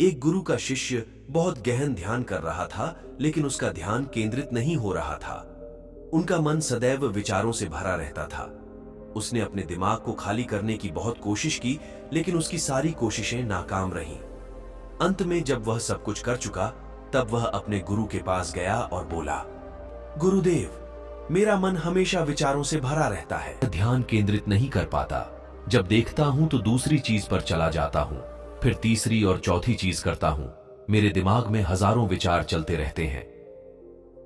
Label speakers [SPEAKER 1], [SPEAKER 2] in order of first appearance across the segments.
[SPEAKER 1] एक गुरु का शिष्य बहुत गहन ध्यान कर रहा था, लेकिन उसका ध्यान केंद्रित नहीं हो रहा था। उनका मन सदैव विचारों से भरा रहता था। उसने अपने दिमाग को खाली करने की बहुत कोशिश की, लेकिन उसकी सारी कोशिशें नाकाम रहीं। अंत में जब वह सब कुछ कर चुका, तब वह अपने गुरु के पास गया और बोला, गुरुदेव, मेरा मन हमेशा विचारों से भरा रहता है, ध्यान केंद्रित नहीं कर पाता। जब देखता हूं तो दूसरी चीज पर चला जाता हूं, फिर तीसरी और चौथी चीज करता हूं। मेरे दिमाग में हजारों विचार चलते रहते हैं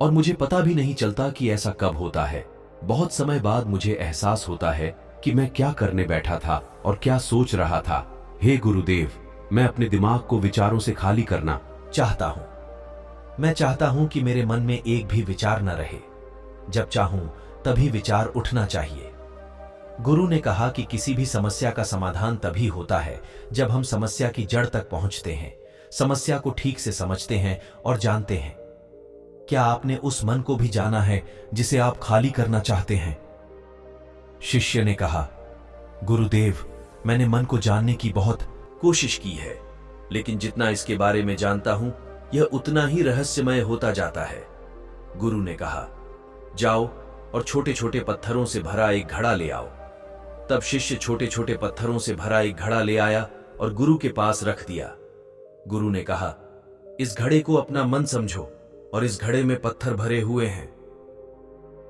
[SPEAKER 1] और मुझे पता भी नहीं चलता कि ऐसा कब होता है। बहुत समय बाद मुझे एहसास होता है कि मैं क्या करने बैठा था और क्या सोच रहा था। हे गुरुदेव, मैं अपने दिमाग को विचारों से खाली करना चाहता हूं। मैं चाहता हूं कि मेरे मन में एक भी विचार न रहे। जब चाहूं तभी विचार उठना चाहिए। गुरु ने कहा कि किसी भी समस्या का समाधान तभी होता है जब हम समस्या की जड़ तक पहुंचते हैं, समस्या को ठीक से समझते हैं और जानते हैं। क्या आपने उस मन को भी जाना है जिसे आप खाली करना चाहते हैं? शिष्य ने कहा, गुरुदेव, मैंने मन को जानने की बहुत कोशिश की है, लेकिन जितना इसके बारे में जानता हूं, यह उतना ही रहस्यमय होता जाता है। गुरु ने कहा, जाओ और छोटे छोटे पत्थरों से भरा एक घड़ा ले आओ। तब शिष्य छोटे छोटे पत्थरों से भरा एक घड़ा ले आया और गुरु के पास रख दिया। गुरु ने कहा, इस घड़े को अपना मन समझो और इस घड़े में पत्थर भरे हुए हैं।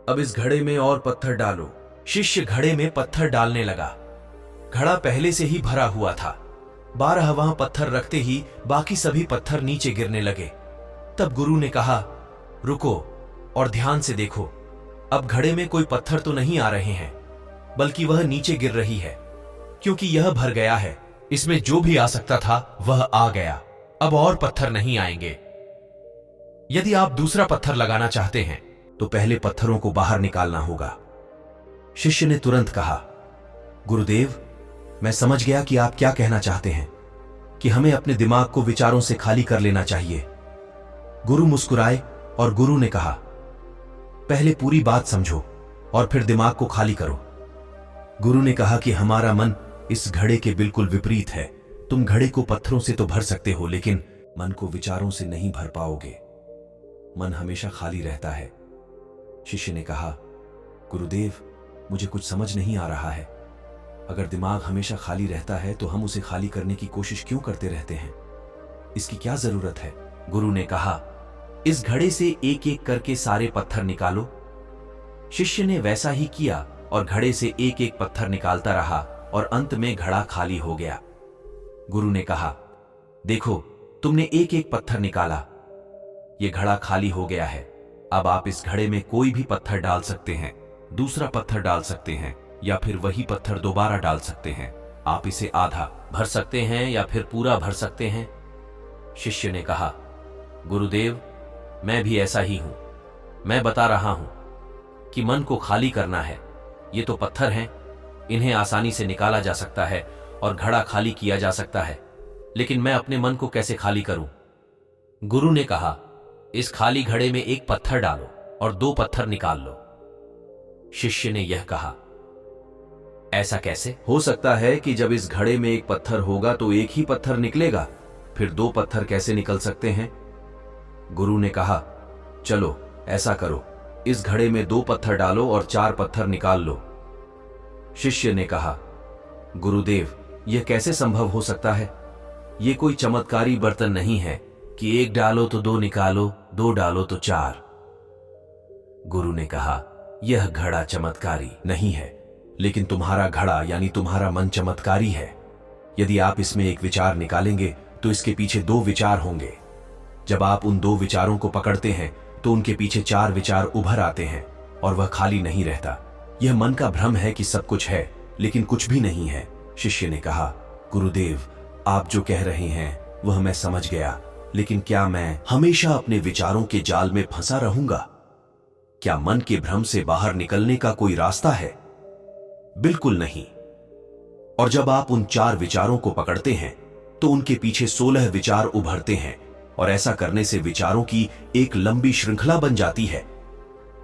[SPEAKER 1] अब इस घड़े में और पत्थर डालो। शिष्य घड़े में पत्थर डालने लगा। घड़ा पहले से ही भरा हुआ था। 12 वहां पत्थर रखते ही बाकी सभी पत्थर नीचे गिरने लगे। तब गुरु ने कहा, रुको और ध्यान से देखो। अब घड़े में कोई पत्थर तो नहीं आ रहे हैं, बल्कि वह नीचे गिर रही है, क्योंकि यह भर गया है। इसमें जो भी आ सकता था वह आ गया। अब और पत्थर नहीं आएंगे। यदि आप दूसरा पत्थर लगाना चाहते हैं तो पहले पत्थरों को बाहर निकालना होगा। शिष्य ने तुरंत कहा, गुरुदेव, मैं समझ गया कि आप क्या कहना चाहते हैं, कि हमें अपने दिमाग को विचारों से खाली कर लेना चाहिए। गुरु मुस्कुराए और गुरु ने कहा, पहले पूरी बात समझो और फिर दिमाग को खाली करो। गुरु ने कहा कि हमारा मन इस घड़े के बिल्कुल विपरीत है। तुम घड़े को पत्थरों से तो भर सकते हो, लेकिन मन को विचारों से नहीं भर पाओगे। मन हमेशा खाली रहता है। शिष्य ने कहा, गुरुदेव, मुझे कुछ समझ नहीं आ रहा है। अगर दिमाग हमेशा खाली रहता है तो हम उसे खाली करने की कोशिश क्यों करते रहते हैं? इसकी क्या जरूरत है? गुरु ने कहा, इस घड़े से एक एक करके सारे पत्थर निकालो। शिष्य ने वैसा ही किया और घड़े से एक एक पत्थर निकालता रहा और अंत में घड़ा खाली हो गया। गुरु ने कहा, देखो, तुमने एक एक पत्थर निकाला, यह घड़ा खाली हो गया है। अब आप इस घड़े में कोई भी पत्थर डाल सकते हैं, दूसरा पत्थर डाल सकते हैं, या फिर वही पत्थर दोबारा डाल सकते हैं। आप इसे आधा भर सकते हैं या फिर पूरा भर सकते हैं। शिष्य ने कहा, गुरुदेव, मैं भी ऐसा ही हूं। मैं बता रहा हूं कि मन को खाली करना है। ये तो पत्थर हैं, इन्हें आसानी से निकाला जा सकता है और घड़ा खाली किया जा सकता है, लेकिन मैं अपने मन को कैसे खाली करूं? गुरु ने कहा, इस खाली घड़े में एक पत्थर डालो और 2 पत्थर निकाल लो। शिष्य ने यह कहा, ऐसा कैसे हो सकता है कि जब इस घड़े में एक पत्थर होगा तो एक ही पत्थर निकलेगा, फिर 2 पत्थर कैसे निकल सकते हैं? गुरु ने कहा, चलो ऐसा करो, इस घड़े में 2 पत्थर डालो और 4 पत्थर निकाल लो। शिष्य ने कहा, गुरुदेव, यह कैसे संभव हो सकता है? यह कोई चमत्कारी बर्तन नहीं है कि 1 डालो तो 2 निकालो, 2 डालो तो 4। गुरु ने कहा, यह घड़ा चमत्कारी नहीं है, लेकिन तुम्हारा घड़ा यानी तुम्हारा मन चमत्कारी है। यदि आप इसमें एक विचार निकालेंगे तो इसके पीछे 2 विचार होंगे। जब आप उन 2 विचारों को पकड़ते हैं तो उनके पीछे 4 विचार उभर आते हैं और वह खाली नहीं रहता। यह मन का भ्रम है कि सब कुछ है, लेकिन कुछ भी नहीं है। शिष्य ने कहा, गुरुदेव, आप जो कह रहे हैं वह मैं समझ गया, लेकिन क्या मैं हमेशा अपने विचारों के जाल में फंसा रहूंगा? क्या मन के भ्रम से बाहर निकलने का कोई रास्ता है? बिल्कुल नहीं। और जब आप उन 4 विचारों को पकड़ते हैं तो उनके पीछे 16 विचार उभरते हैं, और ऐसा करने से विचारों की एक लंबी श्रृंखला बन जाती है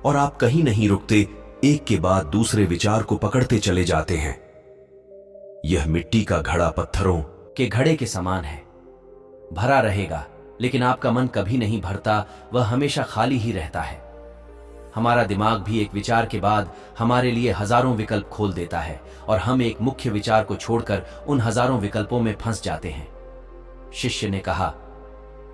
[SPEAKER 1] और आप कहीं नहीं रुकते, एक के बाद दूसरे विचार को पकड़ते चले जाते हैं। यह मिट्टी का घड़ा पत्थरों के घड़े के समान है।
[SPEAKER 2] भरा रहेगा, लेकिन आपका मन कभी नहीं भरता, वह हमेशा खाली ही रहता है। हमारा दिमाग भी एक विचार के बाद हमारे लिए हजारों विकल्प खोल देता है और हम एक मुख्य विचार को छोड़कर उन हजारों विकल्पों में फंस जाते हैं। शिष्य ने कहा,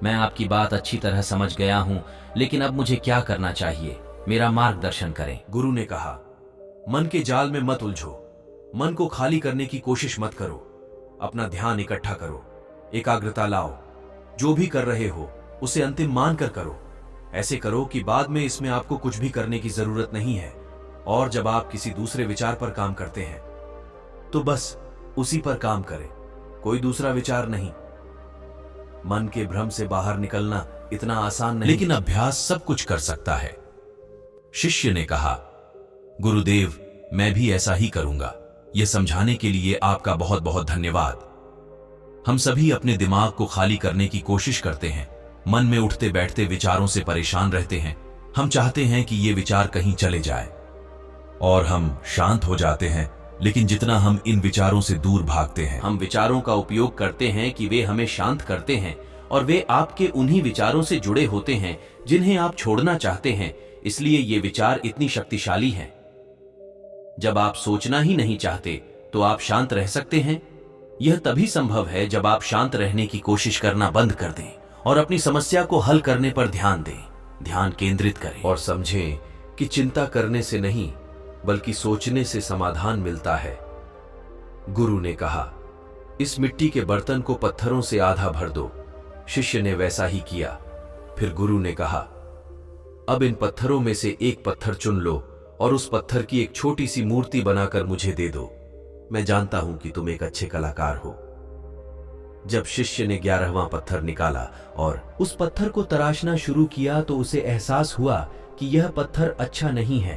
[SPEAKER 2] मैं आपकी बात अच्छी तरह समझ गया हूं, लेकिन अब मुझे क्या करना चाहिए? मेरा मार्गदर्शन करें।
[SPEAKER 1] गुरु ने कहा, मन के जाल में मत उलझो, मन को खाली करने की कोशिश मत करो, अपना ध्यान इकट्ठा करो, एकाग्रता लाओ, जो भी कर रहे हो उसे अंतिम मानकर करो। ऐसे करो कि बाद में इसमें आपको कुछ भी करने की जरूरत नहीं है, और जब आप किसी दूसरे विचार पर काम करते हैं तो बस उसी पर काम करें, कोई दूसरा विचार नहीं। मन के भ्रम से बाहर निकलना इतना आसान नहीं, लेकिन अभ्यास सब कुछ कर सकता है। शिष्य ने कहा, गुरुदेव, मैं भी ऐसा ही करूंगा। यह समझाने के लिए आपका बहुत बहुत धन्यवाद। हम सभी अपने दिमाग को खाली करने की कोशिश करते हैं, मन में उठते बैठते विचारों से परेशान रहते हैं। हम चाहते हैं कि ये विचार कहीं चले जाए और हम शांत हो जाते हैं, लेकिन जितना हम इन विचारों से दूर भागते हैं,
[SPEAKER 2] हम विचारों का उपयोग करते हैं कि वे हमें शांत करते हैं, और वे आपके उन्हीं विचारों से जुड़े होते हैं जिन्हें आप छोड़ना चाहते हैं। इसलिए ये विचार इतनी शक्तिशाली हैं। जब आप सोचना ही नहीं चाहते तो आप शांत रह सकते हैं। यह तभी संभव है जब आप शांत रहने की कोशिश करना बंद कर दें और अपनी समस्या को हल करने पर ध्यान दें, ध्यान केंद्रित करें और समझें कि चिंता करने से नहीं बल्कि सोचने से समाधान मिलता है। गुरु ने कहा, इस मिट्टी के बर्तन को पत्थरों से आधा भर दो। शिष्य ने वैसा ही किया। फिर गुरु ने कहा, अब इन पत्थरों में से एक पत्थर चुन लो और उस पत्थर की एक छोटी सी मूर्ति बनाकर मुझे दे दो। मैं जानता हूं कि तुम एक अच्छे कलाकार हो। जब शिष्य ने 11वां पत्थर निकाला और उस पत्थर को तराशना शुरू किया तो उसे एहसास हुआ कि यह पत्थर अच्छा नहीं है।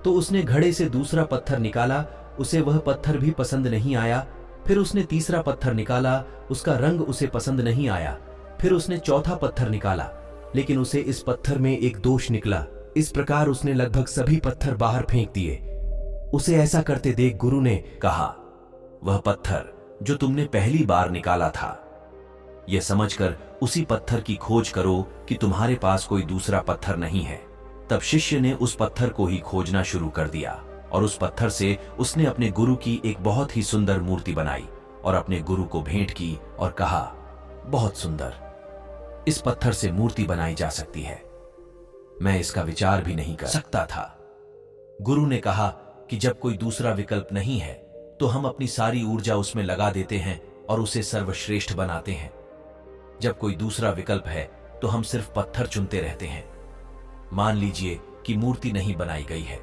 [SPEAKER 2] तो उसने घड़े से दूसरा पत्थर निकाला, उसे वह पत्थर भी पसंद नहीं आया। फिर उसने तीसरा पत्थर निकाला, उसका रंग उसे पसंद नहीं आया। फिर उसने चौथा पत्थर निकाला, लेकिन उसे इस पत्थर में एक दोष निकला। इस प्रकार उसने लगभग सभी पत्थर बाहर फेंक दिए। उसे ऐसा करते देख गुरु ने कहा, वह पत्थर जो तुमने पहली बार निकाला था, यह समझकर उसी पत्थर की खोज करो कि तुम्हारे पास कोई दूसरा पत्थर नहीं है। तब शिष्य ने उस पत्थर को ही खोजना शुरू कर दिया और उस पत्थर से उसने अपने गुरु की एक बहुत ही सुंदर मूर्ति बनाई और अपने गुरु को भेंट की और कहा, बहुत सुंदर, इस पत्थर से मूर्ति बनाई जा सकती है। मैं इसका विचार भी नहीं कर सकता था। गुरु ने कहा कि जब कोई दूसरा विकल्प नहीं है तो हम अपनी सारी ऊर्जा उसमें लगा देते हैं और उसे सर्वश्रेष्ठ बनाते हैं। जब कोई दूसरा विकल्प है तो हम सिर्फ पत्थर चुनते रहते हैं। मान लीजिए कि मूर्ति नहीं बनाई गई है,